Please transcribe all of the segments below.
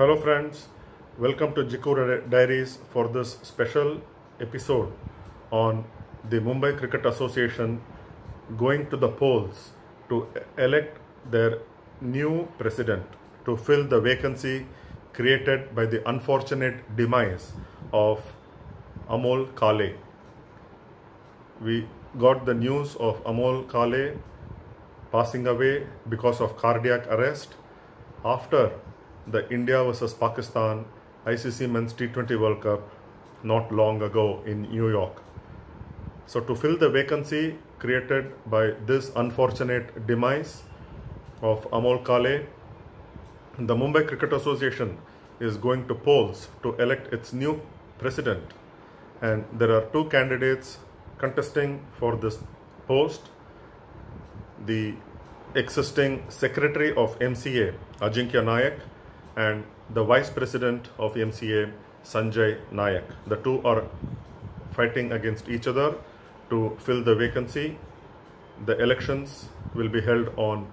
Hello friends, welcome to Jiku Diaries for this special episode on the Mumbai Cricket Association going to the polls to elect their new president to fill the vacancy created by the unfortunate demise of Amol Kale. We got the news of Amol Kale passing away because of cardiac arrest after the India versus Pakistan ICC Men's T20 World Cup not long ago in New York. So to fill the vacancy created by this unfortunate demise of Amol Kale, the Mumbai Cricket Association is going to polls to elect its new president, and there are two candidates contesting for this post. The existing secretary of MCA Ajinkya Nayak and the vice president of MCA Sanjay Nayak. The two are fighting against each other to fill the vacancy. The elections will be held on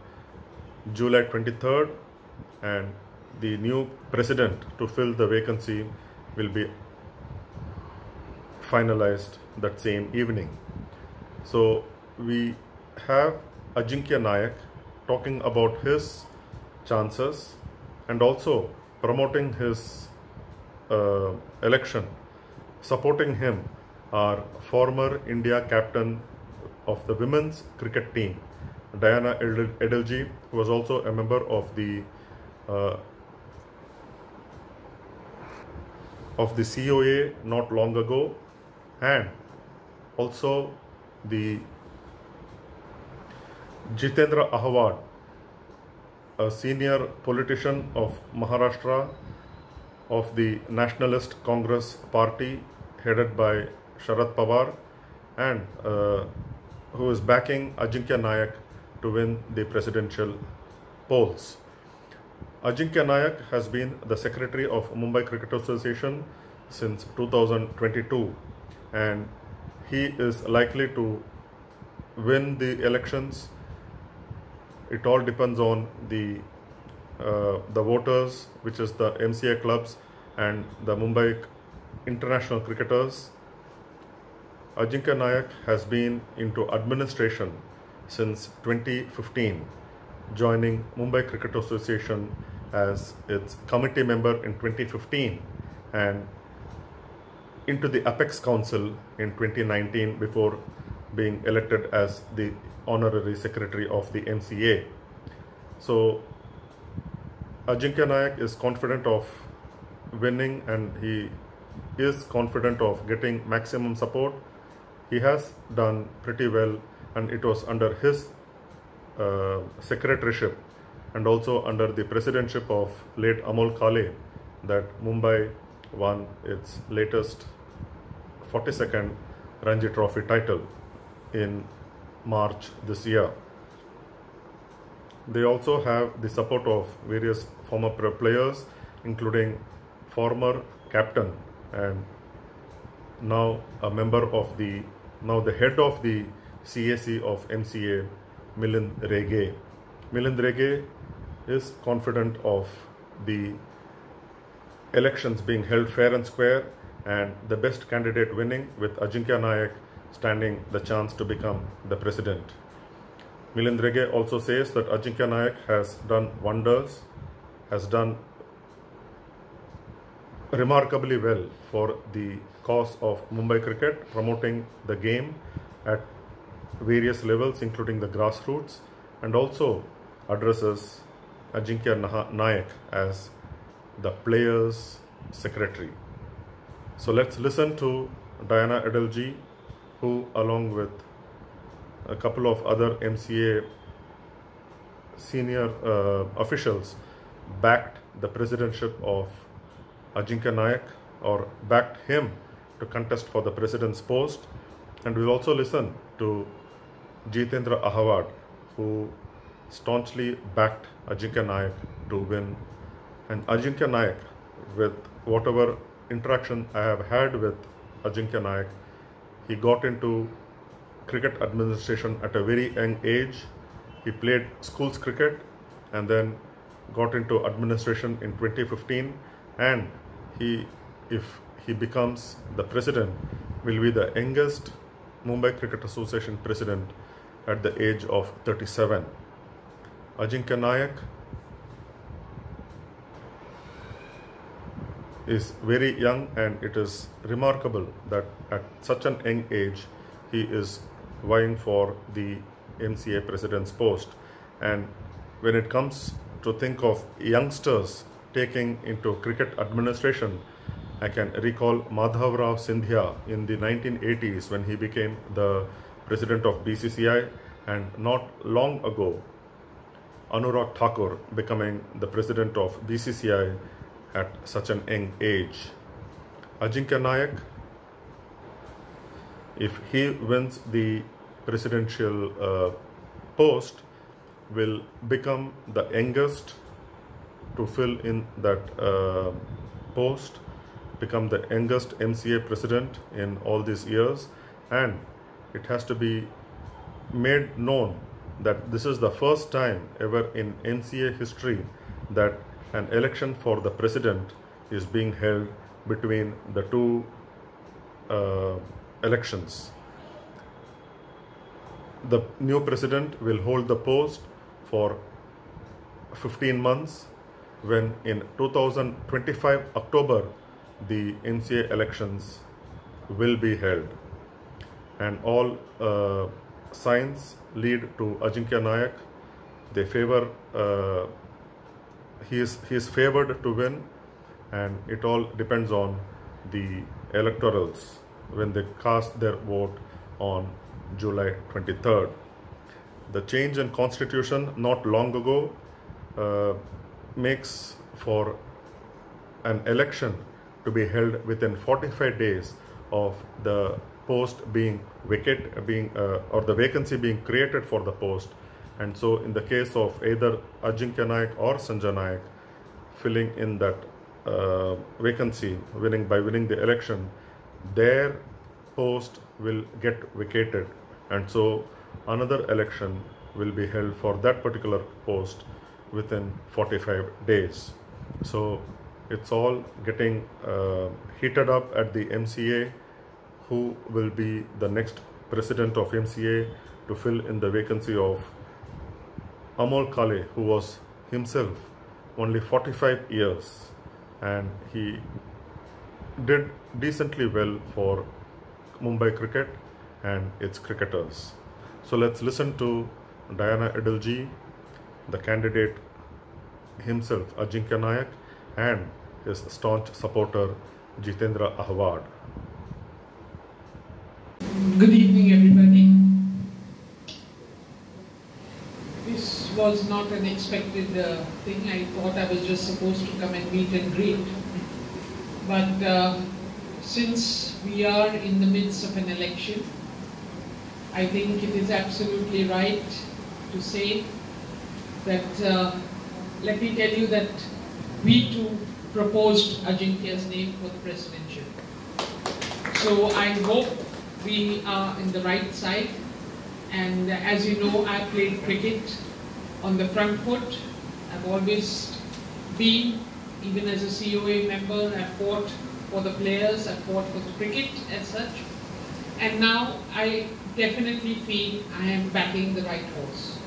July 23rd, and the new president to fill the vacancy will be finalized that same evening. So we have Ajinkya Nayak talking about his chances and also promoting his election. Supporting him are former India captain of the women's cricket team, Diana Edalji, who was also a member of the COA not long ago, and also the Jitendra Ahwad, a senior politician of Maharashtra of the Nationalist Congress Party headed by Sharad Pawar, and who is backing Ajinkya Nayak to win the presidential polls. Ajinkya Nayak has been the secretary of Mumbai Cricket Association since 2022, and he is likely to win the elections. It all depends on the voters, which is the MCA clubs and the Mumbai international cricketers. Ajinkya Nayak has been into administration since 2015, joining Mumbai Cricket Association as its committee member in 2015 and into the Apex Council in 2019 before being elected as the honorary secretary of the MCA. So Ajinkya Nayak is confident of winning, and he is confident of getting maximum support. He has done pretty well, and it was under his secretaryship and also under the presidentship of late Amol Kale that Mumbai won its latest 42nd Ranji Trophy title in March this year. They also have the support of various former players, including former captain and now a member of the head of the CAC of MCA, Milind Rege. Milind Rege is confident of the elections being held fair and square and the best candidate winning, with Ajinkya Nayak standing the chance to become the president. Milind Rege also says that Ajinkya Nayak has done wonders, has done remarkably well for the cause of Mumbai cricket, promoting the game at various levels, including the grassroots, and also addresses Ajinkya Nayak as the players' secretary. So let's listen to Diana Edalji, who along with a couple of other MCA senior officials backed the presidentship of Ajinkya Nayak, or backed him to contest for the president's post. And we'll also listen to Jitendra Ahwad, who staunchly backed Ajinkya Nayak to win. And Ajinkya Nayak, with whatever interaction I have had with Ajinkya Nayak, he got into cricket administration at a very young age. He played schools cricket, and then got into administration in 2015, and if he becomes the president, will be the youngest Mumbai Cricket Association president at the age of 37. Ajinkya Nayak is very young, and it is remarkable that at such an young age he is vying for the MCA president's post. And when it comes to think of youngsters taking into cricket administration, I can recall Madhav Rao Sindhya in the 1980s when he became the president of BCCI, and not long ago Anurag Thakur becoming the president of BCCI at such an young age. Ajinkya Nayak, if he wins the presidential post, will become the youngest to fill in that post, become the youngest MCA president in all these years. And it has to be made known that this is the first time ever in MCA history that an election for the president is being held between the two elections. The new president will hold the post for 15 months, when in 2025 October the MCA elections will be held, and all signs lead to Ajinkya Nayak. They favor, he is favored to win, and it all depends on the electorals when they cast their vote on July 23rd. The change in constitution not long ago makes for an election to be held within 45 days of the post being or the vacancy being created for the post. And so in the case of either Ajinkya Nayak or Sanjay Nayak filling in that vacancy, by winning the election, their post will get vacated, and so another election will be held for that particular post within 45 days. So it's all getting heated up at the MCA. Who will be the next president of MCA to fill in the vacancy of Amol Kale, who was himself only 45 years, and he did decently well for Mumbai cricket and its cricketers. So let's listen to Diana Edilji, the candidate himself, Ajinkya Nayak, and his staunch supporter, Jitendra Ahwad. Good evening, everybody. This was not an expected thing. I thought I was just supposed to come and meet and greet. But since we are in the midst of an election, I think it is absolutely right to say that, let me tell you that we too proposed Ajinkya's name for the presidential. So I hope we are in the right side. And as you know, I played cricket on the front foot. I've always been, even as a COA member, I fought for the players, I fought for the cricket as such. And now I definitely feel I am backing the right horse.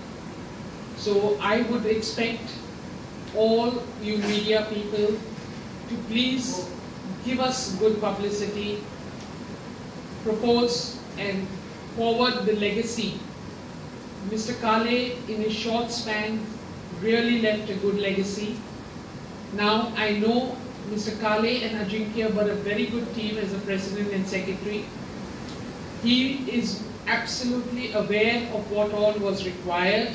So I would expect all you media people to please give us good publicity, propose and forward the legacy. Mr. Kale, in a short span, really left a good legacy. Now, I know Mr. Kale and Ajinkya were a very good team as a president and secretary. He is absolutely aware of what all was required,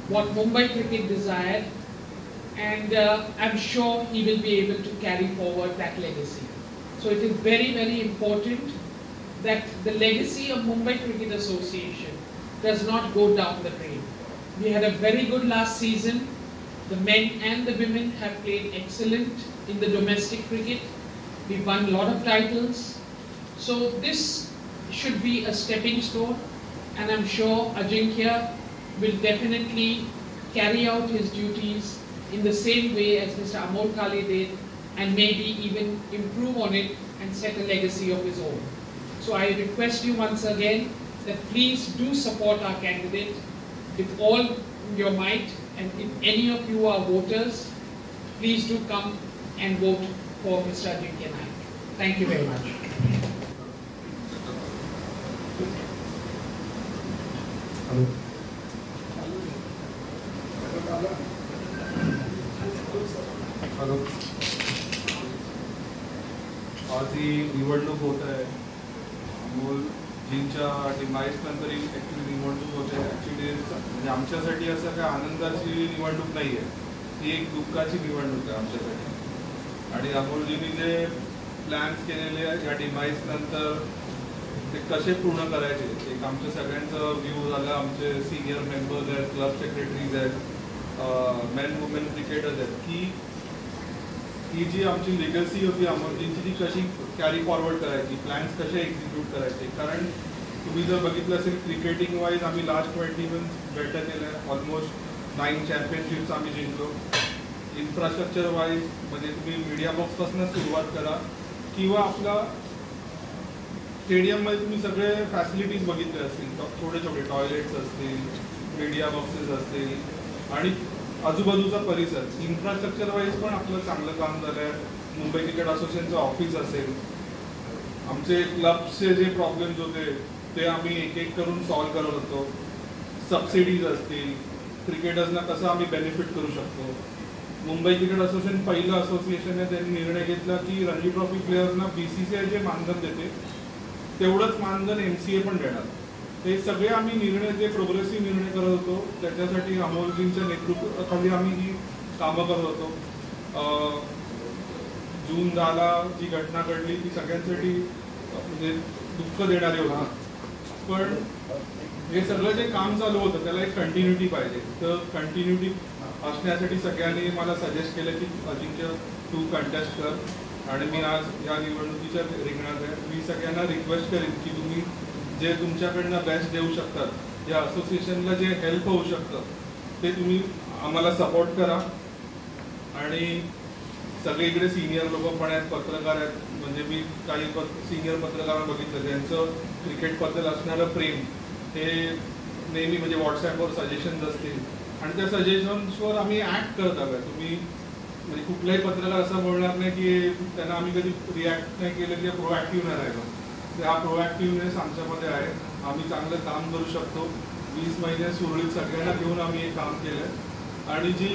what Mumbai cricket desired, and I'm sure he will be able to carry forward that legacy. So it is very, very important that the legacy of Mumbai Cricket Association does not go down the drain. We had a very good last season. The men and the women have played excellent in the domestic cricket. We won a lot of titles. So this should be a stepping stone, and I'm sure Ajinkya will definitely carry out his duties in the same way as Mr. Amol Kale did, and maybe even improve on it and set a legacy of his own. So I request you once again that please do support our candidate with all your might, and if any of you are voters, please do come and vote for Mr. Ajinkya Naik. Thank you very much. Hello, आज ही निवडणूक होत आहे. अमोलजींच्या demise नंतर ही actually निवडणूक होते. Actually म्हणजे आमच्यासाठी असं काय आनंदाची निवडणूक नाही आहे, ही एक दुःखाची निवडणूक आहे आमच्यासाठी. आणि अमोलजींनी जे प्लॅन्स केलेले या डिमाईज नंतर ते कसे पूर्ण करायचे, एक आमच्या सगळ्यांचं व्ह्यू झालं. आमचे सिनियर मेंबर्स आहेत, क्लब सेक्रेटरीज आहेत, मेन वुमेन क्रिकेटर्स आहेत, की ही जी आमची लिगसी होती अमोलजींची ती कशी कॅरी फॉरवर्ड करायची, प्लॅन्स कसे एक्झिक्यूट करायचे. कारण तुम्ही जर बघितलं असेल क्रिकेटिंग वाईज आम्ही लास्ट 20 मंथ्स बेटर केलं आहे. ऑलमोस्ट 9 चॅम्पियनशिप्स आम्ही जिंकलो. इन्फ्रास्ट्रक्चर वाईज म्हणजे तुम्ही मीडिया बॉक्सपासून सुरुवात करा किंवा आपला स्टेडियममध्ये तुम्ही सगळे फॅसिलिटीज बघितले असतील, छोटे छोटे टॉयलेट्स असतील, मीडिया बॉक्सेस असतील आणि आजूबाजूचा परिसर. इन्फ्रास्ट्रक्चर वाईज पण आपलं चांगलं काम झालं आहे. मुंबई क्रिकेट असोसिएशनचं ऑफिस असेल, आमचे क्लब्सचे जे प्रॉब्लेम्स होते ते आम्ही एक एक करून सॉल्व करत होतो. सबसिडीज असतील, क्रिकेटर्सना कसं आम्ही बेनिफिट करू शकतो. मुंबई क्रिकेट असोसिएशन पहिलं असोसिएशन आहे, त्यांनी निर्णय घेतला की रणजी ट्रॉफी प्लेयर्सना BCCI जे मानधन देते तेवढंच मानधन MCA पण देणार. हे सगळे आम्ही निर्णय जे प्रोग्रेसिव्ह निर्णय करत होतो त्याच्यासाठी अमोलजींच्या नेतृत्वाखाली आम्ही ही कामं करत होतो. जून 10ला जी घटना घडली ती सगळ्यांसाठी म्हणजे दुःख देणारी होती. पण हे सगळं जे काम चालू होतं त्याला एक कंटिन्युटी पाहिजे. तर कंटिन्युटी असण्यासाठी सगळ्यांनी मला सजेस्ट केलं की अजिंक्य तू कंटेस्ट कर. आणि मी आज या निवडणुकीच्या रिंगणात आहे. मी सगळ्यांना रिक्वेस्ट करेन की तुम्ही जे तुमच्याकडनं बेस्ट देऊ शकतात, या असोसिएशनला जे हेल्प होऊ शकतं ते तुम्ही आम्हाला सपोर्ट करा. आणि सगळीकडे सिनियर लोक पण आहेत, पत्रकार आहेत. म्हणजे मी काही सिनियर पत्रकार बघितलं ज्यांचं क्रिकेटबद्दल असणारं प्रेम हे नेहमी म्हणजे व्हॉट्सॲपवर सजेशन्स असतील आणि त्या सजेशन्सवर आम्ही ॲक्ट करत आहोत. तुम्ही म्हणजे कुठलाही पत्रकार असं बोलणार नाही की त्यांना आम्ही कधी रिॲक्ट नाही केलं किंवा प्रोॲक्टिव्ह नाही राहिलो. हा प्रोॲक्टिव्हनेस आमच्यामध्ये आहे. आम्ही चांगलं काम करू शकतो. 20 महिने सुरळीत सगळ्यांना घेऊन आम्ही हे काम केलं आहे. आणि जी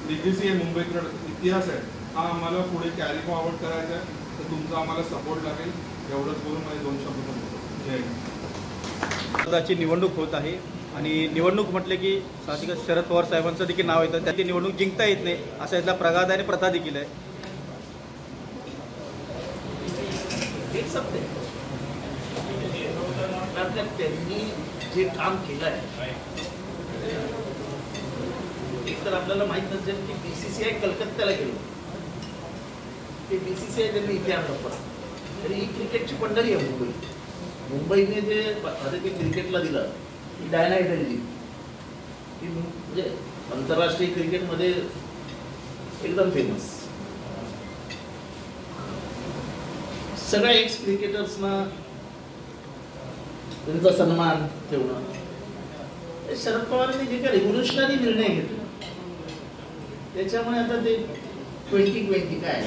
लिगसी आहे, मुंबईकडे इतिहास आहे, हा आम्हाला पुढे कॅरी फॉरवर्ड करायचा आहे. तर तुमचा आम्हाला सपोर्ट लागेल. एवढंच बोलून माझे 2 शब्द बोलतो. जय हिंद. पदाची निवडणूक होत आहे आणि निवडणूक म्हटले की साहजिकच शरद पवार साहेबांचं देखील नाव येतं. त्याची निवडणूक जिंकता येत नाही असा यातला प्रघात आणि प्रथा देखील आहे. एक सत्य त्यांनी जे काम केलं आहे, एक तर आपल्याला माहित नसेल की BCCI कलकत्त्याला गेलो, ते BCCI त्यांनी इथे आणलं. पण तरी ही क्रिकेटची पंढरी आहे मुंबई. मुंबईने जे क्रिकेटला दिलं ही डायनाईट दिली, ही म्हणजे आंतरराष्ट्रीय क्रिकेटमध्ये एकदम फेमस. सगळ्या एक्स क्रिकेटर्सना त्यांचा सन्मान ठेवणं. शरद पवारांनी जे काही रिव्होल्युशनरी निर्णय घेतला त्याच्यामुळे आता ते 2020 काय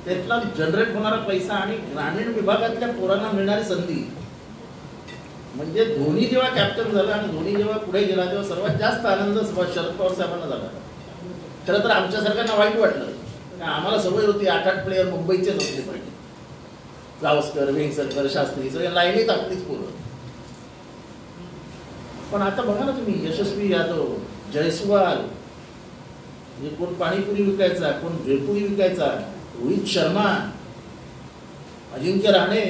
त्यातला जनरेट होणारा पैसा आणि ग्रामीण विभागातल्या पोरांना मिळणारी संधी, म्हणजे धोनी जेव्हा कॅप्टन झाला आणि धोनी जेव्हा पुढे गेला तेव्हा सर्वात जास्त आनंद शरद पवार साहेबांना झाला. खरं तर आमच्यासारख्यांना वाईट वाटलं. आम्हाला सवय होती 8-8 प्लेयर मुंबईचेच असले पाहिजे. गावस्कर, वेंगसरकर, शास्त्री सगळ्या लाईनीत आपलीच पोरं. पण आता बघा ना तुम्ही, यशस्वी यादव, जयस्वाल, म्हणजे कोण पाणीपुरी विकायचा, कोण भेळपुरी विकायचा, रोहित शर्मा, अजिंक्य राणे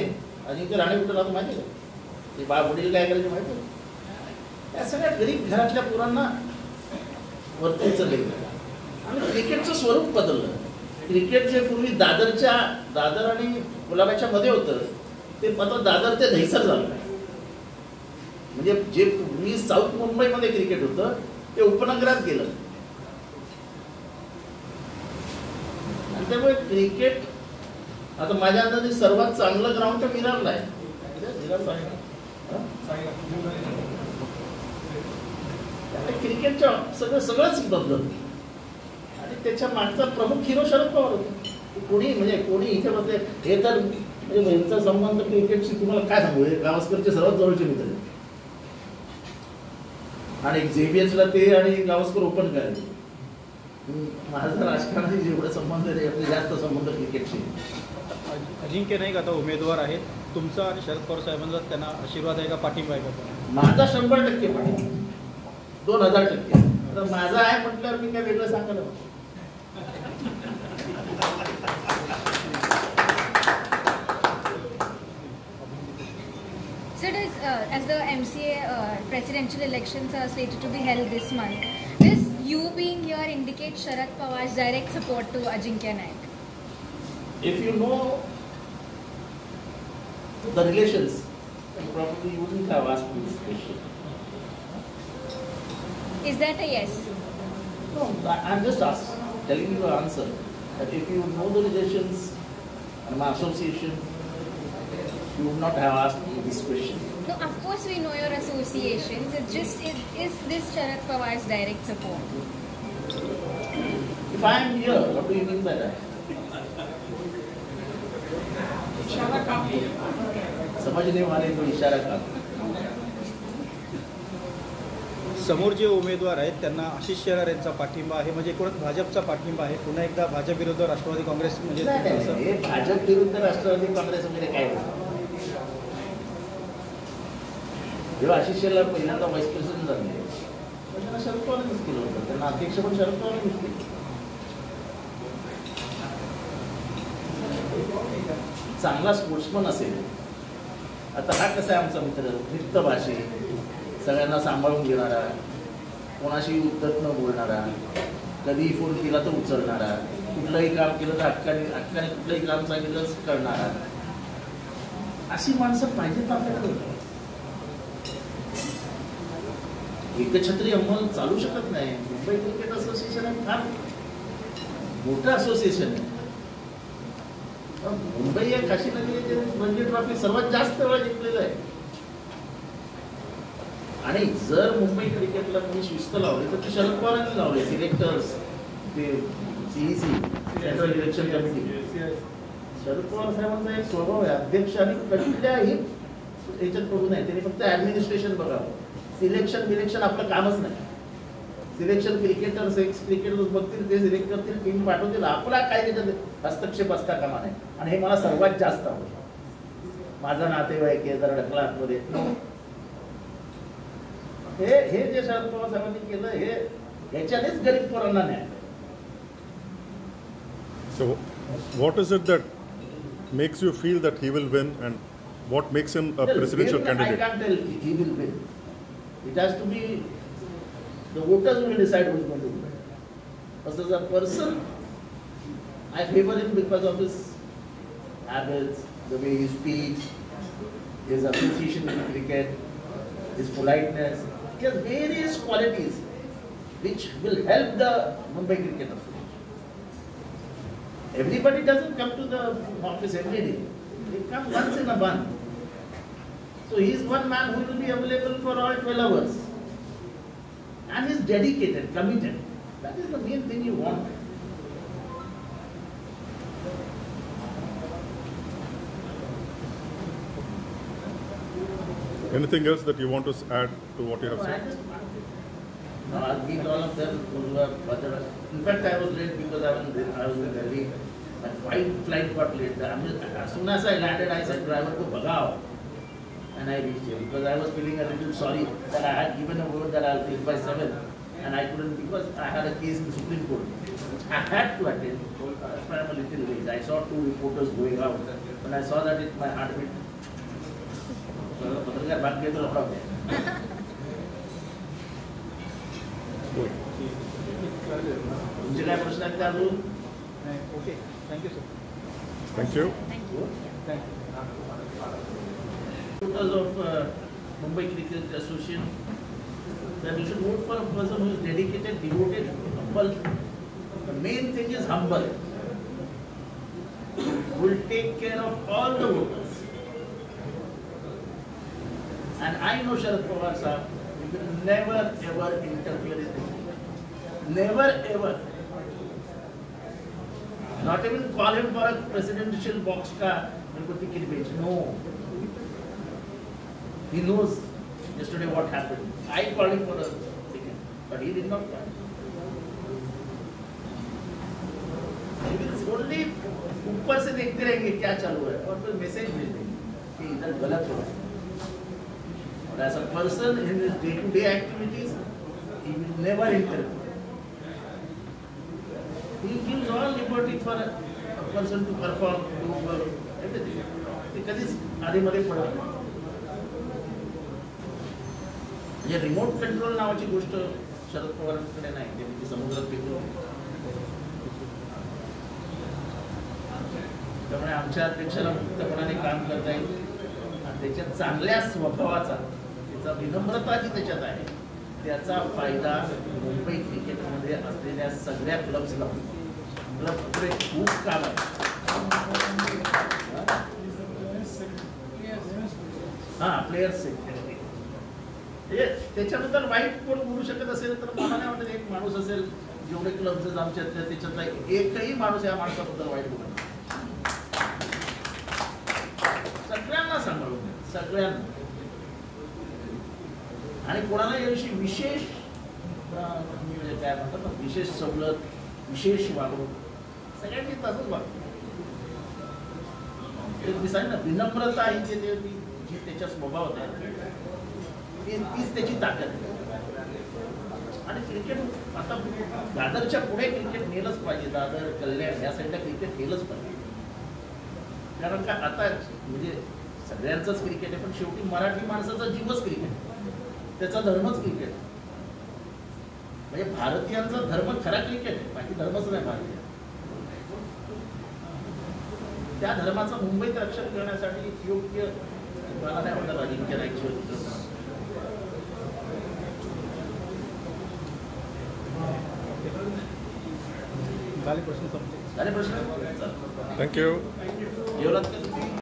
कुठं राहतो माहिती आहे? ते वडील काय करायचे माहिती आहे? या सगळ्या गरीब घरातल्या पोरांना वरतीचं गेलं आणि क्रिकेटचं स्वरूप बदललं. क्रिकेट जे पूर्वी दादर आणि गुलाबाच्या मध्ये होतं ते आता दादर ते दहिसर झालं. म्हणजे जे पूर्वी साऊथ मुंबईमध्ये क्रिकेट होतं ते उपनगरात गेलं त्यामुळे क्रिकेट आता माझ्या अंदाजे सर्वात चांगलं ग्राउंड तर विरारला आहे. क्रिकेटच्या सगळंच बदलत आणि त्याच्या मागचा प्रमुख हिरो शरद पवार होते. कोणी इथे बसले हे तर म्हणजे यांचा संबंध क्रिकेटशी तुम्हाला काय सांगू, हे गावस्करचे सर्वात जवळचे मित्र आहेत. आणि झेवियर्सला ते आणि गावस्कर ओपन करायचे. माझा राजकारणाशी जेवढे संबंध आहे आपले जास्त संबंध क्रिकेटशी. अजिंक्य नाईक आता उमेदवार आहेत, तुमचा आणि शरद पवार साहेबांचा त्यांना आशीर्वाद आहे का, पाठिंबा आहे का? माझा 100% पाठिंबा, 2000%. तर माझा आहे म्हटल्यावर मी काय वेगळं सांगायला. So as the MCA presidential elections are slated to be held this month, does you being here indicate Sharad Pawar's direct support to Ajinkya Naik? If you know the relations, then probably you wouldn't have asked me this question. Is that a yes? No, I'm just telling you the answer. That if you know the relations and my association, you would not have asked me this question. No, of course we know your associations. It's just, is this Sharad Pawar's direct support? If I am here, what do you mean by that? समझने वाले को इशारा का. समोर जे उमेदवार आहेत त्यांना आशिष शेलार यांचा पाठिंबा आहे, म्हणजे एकूणच भाजपचा पाठिंबा आहे. पुन्हा एकदा भाजप विरुद्ध राष्ट्रवादी काँग्रेस म्हणजे हे भाजप विरुद्ध राष्ट्रवादी काँग्रेस वगैरे काय नाही. जेव्हा आशिष शेलार पहिल्यांदा व्हाईस प्रेसिडेंट झाले त्यांना शरद पवारांनीच केलं होतं, त्यांना अध्यक्ष पण शरद पवारांनीच केलं. चांगला स्पोर्ट्समन असेल. आता हा कसा आहे आमचा मित्र, रिक्त भाषे, सगळ्यांना सांभाळून घेणारा, कोणाशी उद्धत न बोलणारा, कधीही फोन केला तर उचलणारा, कुठलंही काम केलं तर हक्काने कुठलंही काम सांगितलं करणारा, अशी माणसं पाहिजेत आपल्याकडे. एकछत्री अंमल चालू शकत नाही. मुंबई क्रिकेट असोसिएशन हे फार मोठं असोसिएशन आहे. मुंबई या काशीनगरी रणजी ट्रॉफी सर्वात जास्त वेळा जिंकलेलं आहे. आणि जर मुंबई क्रिकेटला कोणी शिस्त लावली तर ते शरद पवारांनी लावले. सिलेक्टर्स, ते CEC, central election committee. Sharad Pawar साहेबांचा एक स्वभाव आहे, अध्यक्ष आणि कुठल्याही याच्यात करू नये. त्यांनी फक्त ऍडमिनिस्ट्रेशन बघावं. सिलेक्शन आपलं कामच नाही. सिलेक्शन क्रिकेटर्स, एक्स क्रिकेटर्स बघतील, ते सिलेक्ट करतील, टीम पाठवतील. आपला काय त्याच्यात हस्तक्षेप असता कामा नाही. आणि हे मला सर्वात जास्त आवडतं. माझा नातेवाईक आहे, जरा ढकला आतमध्ये. हे जे शरद पवार साहेबांनी केलं, हे याच्यानेच गरीब पोरांना न्याय. So, what is it that makes you feel that he will win, and what makes him a presidential candidate? I can't tell he will win. It has to be the voters will decide who is going to win. But as a person, I favor him because of his habits, the way he speaks, his association with cricket, his politeness. He has various qualities which will help the Mumbai Cricket Association. Everybody doesn't come to the office every day. They come once in a month. So he is one man who will be available for all 12 hours. And he is dedicated, committed. That is the main thing you want. Anything else that you want to add to what you have said? I'll meet all of them who are further. In fact, I was late because I was in Delhi. My flight got late. As soon as I landed, I said, driver, go bhagao. And I reached here because I was feeling a little sorry that I had given a word that I'll reach by 7. And I couldn't because I had a case in the Supreme Court. I had to attend. That's why I'm a little late. I saw 2 reporters going out. When I saw that, my heart beat. पत्रकार भाग गए तो लफड़ा हो गया. तुमचे काय प्रश्न आहेत का अजून? Okay, thank you sir. Thank you. Voters of Mumbai Cricket Association, that you should vote for a person who is dedicated, devoted, humble. The main thing is humble. will take care of all the voters. And I know Sharad Pawar sir will never ever interfere in this. Never ever. Not even call him for a presidential box car and put ticket page. No. He knows yesterday what happened. I called him for a ticket, but he did not call. He will only ऊपर से देखते रहेंगे क्या चालू है और फिर message भेज देंगे कि इधर गलत हो रहा है. और as a person in his day-to-day activities, he will never interfere. He gives all liberty for a person to perform, do work, everything. ते कधीच आधीमध्ये पडत नाही. म्हणजे रिमोट कंट्रोल नावाची गोष्ट शरद पवारांकडे नाही. ते समुद्रात फेकून. त्यामुळे आमच्या अध्यक्षाला मुक्तपणाने काम करता येईल आणि त्याच्या चांगल्या स्वभावाचा, त्याचा विनम्रता जी त्याच्यात आहे, त्याचा फायदा मुंबई क्रिकेटमध्ये असलेल्या सगळ्या क्लब्सला होतो. क्लबकडे खूप काम आहे. हां, प्लेयर्स त्याच्याबद्दल वाईट कोण बोलू शकत असेल तर मला नाही वाटत एक माणूस असेल जेवढे क्लब्स आमच्या त्याच्यातला एकही माणूस या माणसाबद्दल वाईट बोलत. सगळ्यांना सांभाळून सगळ्यांना आणि कोणाला याविषयी विशेष म्हणजे काय म्हणतात ना, विशेष सवलत, विशेष वागणूक, सगळ्यांची तसंच वागणूक. एक दिसाय ना विनम्रता ही जी त्याच्या स्वभावात आहे तीच त्याची ताकद आहे. आणि क्रिकेट आता दादरच्या पुढे क्रिकेट नेलंच पाहिजे. दादर, कल्याण या साईडला क्रिकेट नेलंच पाहिजे. कारण का आता म्हणजे सगळ्यांचंच क्रिकेट आहे, पण शेवटी मराठी माणसाचा जीवच क्रिकेट, त्याचा धर्मच क्रिकेट. म्हणजे भारतीयांचा धर्म खरा क्रिकेट आहे, बाकी धर्मच नाही भारतीय. त्या धर्माचं मुंबईत रक्षण करण्यासाठी योग्य मला नाही वाटत अजिंक्य नाईकची Thank you. जेवलात का तुम्ही?